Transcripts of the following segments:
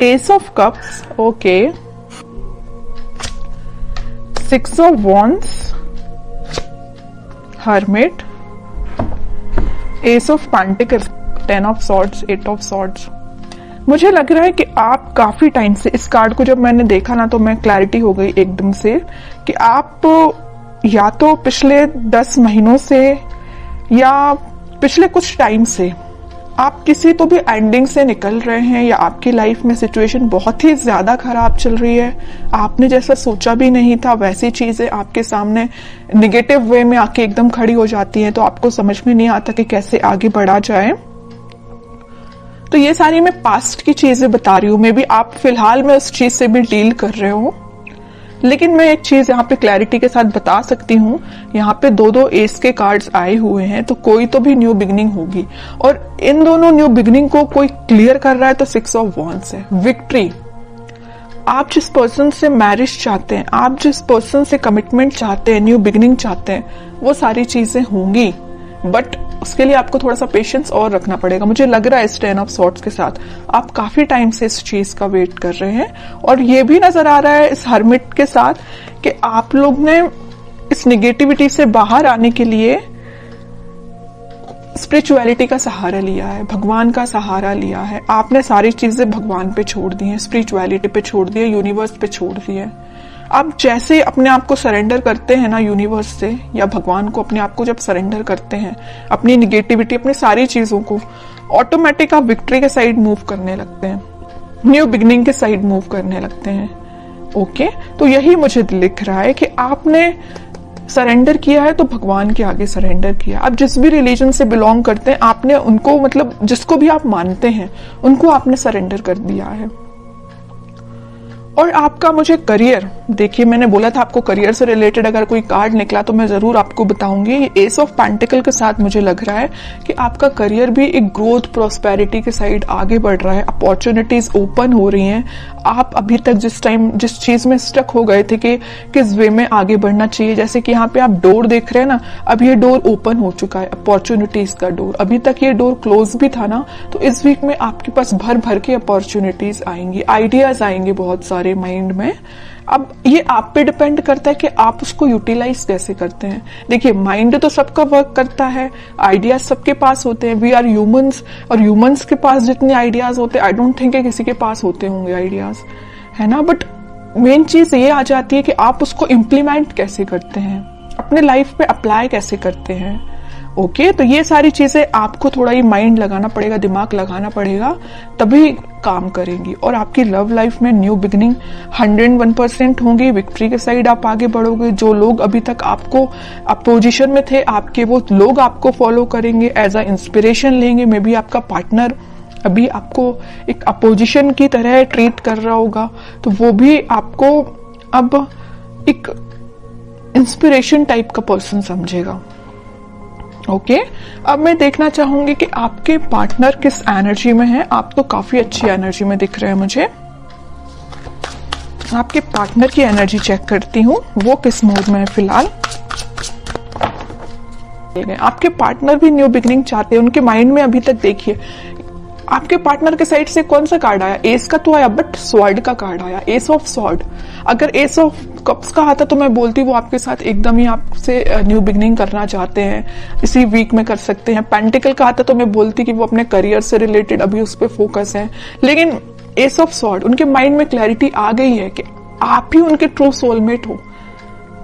S of cups, okay, 6 of wands, hermit, S of pentacles, 10 of swords, 8 of swords. मुझे लग रहा है कि आप काफी टाइम से, इस कार्ड को जब मैंने देखा ना तो मैं क्लैरिटी हो गई एकदम से कि आप या तो पिछले 10 महीनों से या पिछले कुछ टाइम से आप किसी तो भी एंडिंग से निकल रहे हैं, या आपकी लाइफ में सिचुएशन बहुत ही ज्यादा खराब चल रही है। आपने जैसा सोचा भी नहीं था वैसी चीजें आपके सामने निगेटिव वे में आके एकदम खड़ी हो जाती हैं, तो आपको समझ में नहीं आता कि कैसे आगे बढ़ा जाए। तो ये सारी मैं पास्ट की चीजें बता रही हूं, मे बी आप फिलहाल में उस चीज से भी डील कर रहे हो, लेकिन मैं एक चीज यहाँ पे क्लैरिटी के साथ बता सकती हूँ। यहाँ पे 2-2 एस के कार्ड्स आए हुए हैं, तो कोई तो भी न्यू बिगनिंग होगी, और इन दोनों न्यू बिगनिंग को कोई क्लियर कर रहा है तो 6 ऑफ वॉन्ड्स है, विक्ट्री। आप जिस पर्सन से मैरिज चाहते हैं, आप जिस पर्सन से कमिटमेंट चाहते हैं, न्यू बिगनिंग चाहते हैं, वो सारी चीजें होंगी, बट उसके लिए आपको थोड़ा सा पेशेंस और रखना पड़ेगा। मुझे लग रहा है इस 10 ऑफ सॉर्ड्स के साथ आप काफी टाइम से इस चीज का वेट कर रहे हैं, और ये भी नजर आ रहा है इस हर्मिट के साथ कि आप लोग ने इस निगेटिविटी से बाहर आने के लिए स्पिरिचुअलिटी का सहारा लिया है, भगवान का सहारा लिया है। आपने सारी चीजें भगवान पे छोड़ दी हैं, स्पिरिचुअलिटी पे छोड़ दी है, यूनिवर्स पे छोड़ दी है। आप जैसे अपने आप को सरेंडर करते हैं ना यूनिवर्स से या भगवान को, अपने आप को जब सरेंडर करते हैं, अपनी निगेटिविटी, अपनी सारी चीजों को, ऑटोमेटिक आप विक्ट्री के साइड मूव करने लगते हैं, न्यू बिगनिंग के साइड मूव करने लगते हैं। ओके, तो यही मुझे लिख रहा है कि आपने सरेंडर किया है तो भगवान के आगे सरेंडर किया। आप जिस भी रिलीजन से बिलोंग करते हैं, आपने उनको, मतलब जिसको भी आप मानते हैं, उनको आपने सरेंडर कर दिया है। और आपका मुझे करियर, देखिए मैंने बोला था आपको करियर से रिलेटेड अगर कोई कार्ड निकला तो मैं जरूर आपको बताऊंगी। ये एस ऑफ पेंटिकल के साथ मुझे लग रहा है कि आपका करियर भी एक ग्रोथ, प्रॉस्पेरिटी के साइड आगे बढ़ रहा है, अपॉर्चुनिटीज ओपन हो रही हैं। आप अभी तक जिस चीज में स्टक हो गए थे कि किस वे में आगे बढ़ना चाहिए, जैसे कि यहाँ पे आप डोर देख रहे हैं ना, अब ये डोर ओपन हो चुका है, अपॉर्चुनिटीज का डोर। अभी तक ये डोर क्लोज भी था ना, तो इस वीक में आपके पास भर भर के अपॉर्चुनिटीज आएंगी, आइडियाज आएंगे बहुत सारे माइंड में। अब ये आप पे डिपेंड करता है कि आप उसको यूटिलाइज कैसे करते हैं। देखिए माइंड तो सबका वर्क करता है, आइडियाज सबके पास होते हैं, वी आर ह्यूमंस, और ह्यूमंस के पास जितने आइडियाज होते हैं, आई डोंट थिंक किसी के पास होते होंगे आइडियाज, है ना। बट मेन चीज ये आ जाती है कि आप उसको इम्प्लीमेंट कैसे करते हैं, अपने लाइफ पे अप्लाई कैसे करते हैं। ओके, तो ये सारी चीजें आपको थोड़ा ही माइंड लगाना पड़ेगा, दिमाग लगाना पड़ेगा, तभी काम करेंगी। और आपकी लव लाइफ में न्यू बिगनिंग 101% होंगी, विक्ट्री के साइड आप आगे बढ़ोगे। जो लोग अभी तक आपको अपोजिशन में थे, आपके वो लोग आपको फॉलो करेंगे, एज अ इंस्पिरेशन लेंगे। मे बी आपका पार्टनर अभी आपको एक अपोजिशन की तरह ट्रीट कर रहा होगा, तो वो भी आपको अब एक इंस्पिरेशन टाइप का पर्सन समझेगा। ओके, अब मैं देखना चाहूंगी कि आपके पार्टनर किस एनर्जी में है। आप तो काफी अच्छी एनर्जी में दिख रहे हैं मुझे। आपके पार्टनर की एनर्जी चेक करती हूँ, वो किस मूड में है फिलहाल। आपके पार्टनर भी न्यू बिगनिंग चाहते हैं, उनके माइंड में अभी तक देखिए आपके पार्टनर के साइड से कौन सा कार्ड आया, एस का तो आया, बट स्वॉर्ड का कार्ड आया, एस ऑफ स्वॉर्ड। अगर एस ऑफ कप्स का आता तो मैं बोलती वो आपके साथ एकदम ही आपसे न्यू बिगनिंग करना चाहते हैं, इसी वीक में कर सकते हैं। पेंटिकल का आता तो मैं बोलती कि वो अपने करियर से रिलेटेड अभी उस पर फोकस है। लेकिन एस ऑफ स्वॉर्ड, उनके माइंड में क्लैरिटी आ गई है कि आप ही उनके ट्रू सोलमेट हो,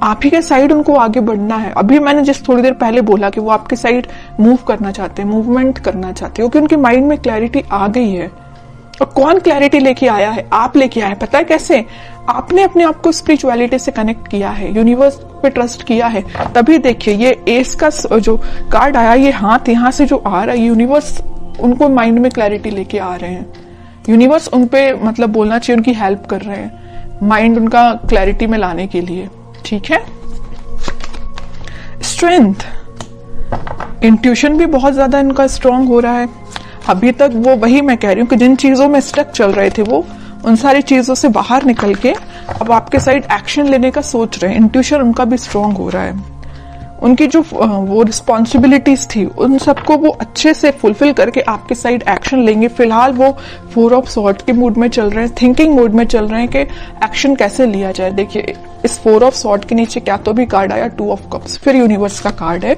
आप ही के साइड उनको आगे बढ़ना है। अभी मैंने जिस थोड़ी देर पहले बोला कि वो आपके साइड मूव करना चाहते हैं, मूवमेंट करना चाहते हैं, क्योंकि उनके माइंड में क्लैरिटी आ गई है। और कौन क्लैरिटी लेके आया है? आप लेके आए। पता है कैसे? आपने अपने आप को स्पिरिचुअलिटी से कनेक्ट किया है, यूनिवर्स पे ट्रस्ट किया है। तभी देखिए ये एस का जो कार्ड आया, ये हाथ यहाँ से जो आ रहा है, यूनिवर्स उनको माइंड में क्लैरिटी लेके आ रहे हैं। यूनिवर्स उनपे मतलब बोलना चाहिए उनकी हेल्प कर रहे हैं, माइंड उनका क्लैरिटी में लाने के लिए। ठीक है। स्ट्रेंथ, इंट्यूशन भी बहुत ज्यादा इनका स्ट्रांग हो रहा है। अभी तक वो, वही मैं कह रही हूँ कि जिन चीजों में स्टक चल रहे थे वो उन सारी चीजों से बाहर निकल के अब आपके साइड एक्शन लेने का सोच रहे हैं। इंट्यूशन उनका भी स्ट्रांग हो रहा है। उनकी जो वो रिस्पॉन्सिबिलिटीज थी उन सबको वो अच्छे से फुलफिल करके आपके साइड एक्शन लेंगे। फिलहाल वो 4 ऑफ सॉर्ड के मूड में चल रहे हैं, थिंकिंग मूड में चल रहे हैं कि एक्शन कैसे लिया जाए। देखिए इस 4 ऑफ सॉर्ड के नीचे क्या तो भी कार्ड आया, 2 ऑफ कप्स, फिर यूनिवर्स का कार्ड है।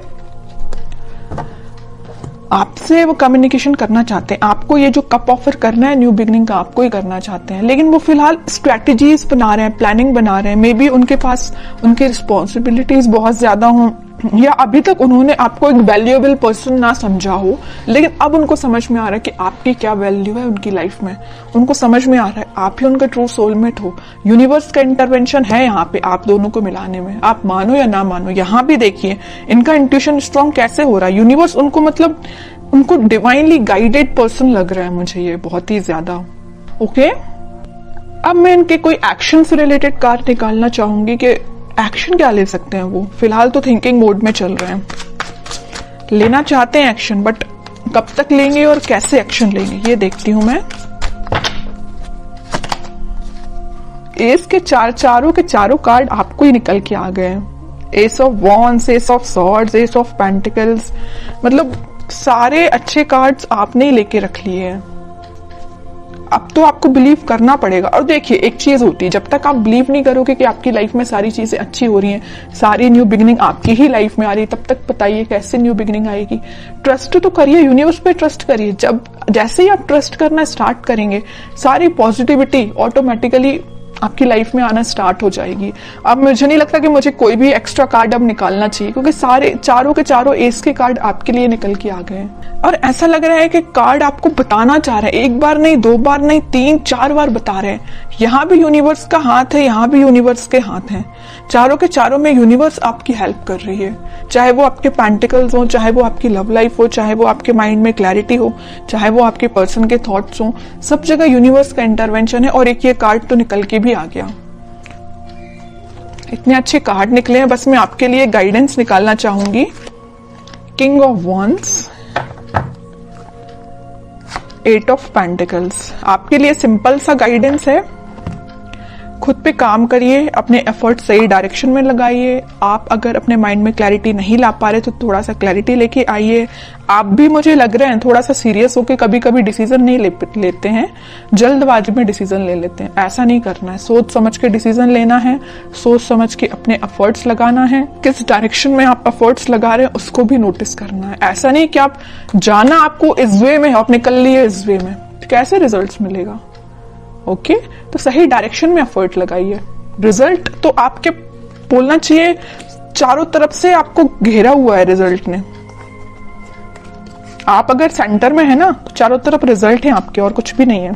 आपसे वो कम्युनिकेशन करना चाहते हैं, आपको ये जो कप ऑफर करना है न्यू बिगनिंग का आपको ही करना चाहते हैं, लेकिन वो फिलहाल स्ट्रेटेजीज बना रहे हैं, प्लानिंग बना रहे हैं। मे बी उनके पास उनकी रिस्पॉन्सिबिलिटीज बहुत ज्यादा हों, या अभी तक उन्होंने आपको एक वैल्यूएबल पर्सन ना समझा हो, लेकिन अब उनको समझ में आ रहा है कि आपकी क्या वैल्यू है उनकी लाइफ में। उनको समझ में आ रहा है आप ही उनका ट्रू सोलमेट हो। यूनिवर्स का इंटरवेंशन है यहाँ पे आप दोनों को मिलाने में, आप मानो या ना मानो। यहाँ भी देखिए इनका इंट्यूशन स्ट्रांग कैसे हो रहा है। यूनिवर्स उनको मतलब उनको डिवाइनली गाइडेड पर्सन लग रहा है मुझे ये बहुत ही ज्यादा। ओके, अब मैं इनके कोई एक्शन से रिलेटेड कार्ड निकालना चाहूंगी कि एक्शन क्या ले सकते हैं वो। फिलहाल तो थिंकिंग मोड में चल रहे हैं, लेना चाहते हैं एक्शन, बट कब तक लेंगे और कैसे एक्शन लेंगे ये देखती हूं मैं। एस के चारों के चारों कार्ड आपको ही निकल के आ गए हैं। S of wands, S of swords, S of pentacles, मतलब सारे अच्छे कार्ड्स आपने ही लेके रख लिए हैं। अब तो आपको बिलीव करना पड़ेगा। और देखिए एक चीज होती है, जब तक आप बिलीव नहीं करोगे कि आपकी लाइफ में सारी चीजें अच्छी हो रही हैं, सारी न्यू बिगिनिंग आपकी ही लाइफ में आ रही है, तब तक बताइए कैसे न्यू बिगिनिंग आएगी। ट्रस्ट तो करिए, यूनिवर्स पे ट्रस्ट करिए। जब जैसे ही आप ट्रस्ट करना स्टार्ट करेंगे, सारी पॉजिटिविटी ऑटोमेटिकली आपकी लाइफ में आना स्टार्ट हो जाएगी। अब मुझे नहीं लगता कि मुझे कोई भी एक्स्ट्रा कार्ड अब निकालना चाहिए, क्योंकि सारे चारों के चारों एस के कार्ड आपके लिए निकल के आ गए हैं। और ऐसा लग रहा है कि कार्ड आपको बताना चाह रहे हैं, एक बार नहीं, 2 बार नहीं, 3-4 बार बता रहे हैं। यहाँ भी यूनिवर्स का हाथ है, यहाँ भी यूनिवर्स के हाथ हैं। चारों के चारों में यूनिवर्स आपकी हेल्प कर रही है, चाहे वो आपके पेंटिकल्स हो, चाहे वो आपकी लव लाइफ हो, चाहे वो आपके माइंड में क्लैरिटी हो, चाहे वो आपके पर्सन के थॉट्स हो, सब जगह यूनिवर्स का इंटरवेंशन है। और एक ये कार्ड तो निकल के भी आ गया। इतने अच्छे कार्ड निकले हैं, बस मैं आपके लिए गाइडेंस निकालना चाहूंगी। King of wands, 8 of pentacles, आपके लिए सिंपल सा गाइडेंस है। खुद पे काम करिए, अपने एफर्ट सही डायरेक्शन में लगाइए। आप अगर अपने माइंड में क्लैरिटी नहीं ला पा रहे तो थोड़ा सा क्लैरिटी लेके आइए। आप भी मुझे लग रहे हैं थोड़ा सा सीरियस होके कभी कभी डिसीजन नहीं लेते हैं, जल्दबाजी में डिसीजन ले लेते हैं। ऐसा नहीं करना है, सोच समझ के डिसीजन लेना है, सोच समझ के अपने एफर्ट्स लगाना है। किस डायरेक्शन में आप एफर्ट्स लगा रहे हैं उसको भी नोटिस करना है। ऐसा नहीं कि आप जाना आपको इस वे में, आप निकल लिए इस वे में, तो कैसे रिजल्ट मिलेगा। ओके, तो सही डायरेक्शन में एफर्ट लगाइए। रिजल्ट तो आपके बोलना चाहिए चारों तरफ से आपको घेरा हुआ है रिजल्ट ने। आप अगर सेंटर में है ना, तो चारों तरफ रिजल्ट है आपके, और कुछ भी नहीं है।